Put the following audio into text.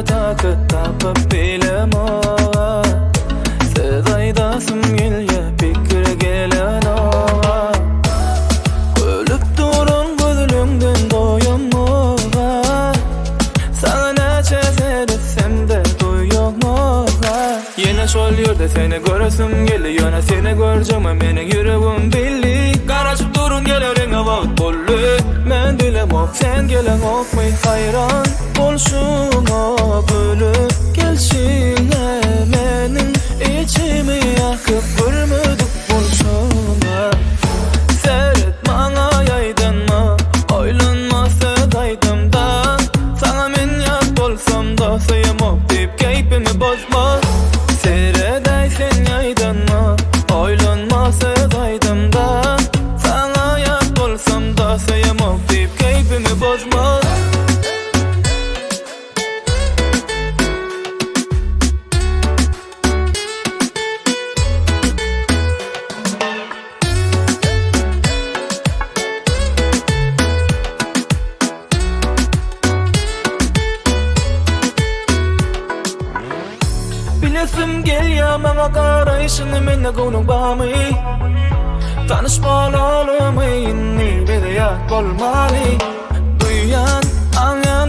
takı tapıp bilemo Siz aydasım gelye pikir gelen oğa Ölüp durun gözlüğümden doyammoğa Sana neçe seyretsim de duyammoğa Yine şol yerde seni göresim geli Yana seni göreceğim mening yüreğim billi Karaşıp durun gelerin avut bollu Men bilemok sen gelen okmay hayran Bolşuna bölüp gelşine Menin içimi yakıp görmüdük bolşuna Seyret bana yaydanma Oylanmasa daydımda Sana men yat bolsam da sayamok deyip keyfimi bozma Seyreday sen yaydanma Oylanmasa daydımda Sana yat bolsam da sayamok deyip keyfimi bozma Bilesim gelya manga karayışını menne gonun bağımı Tanışmalı olmayın ni bir yat bolmalı Duyan anya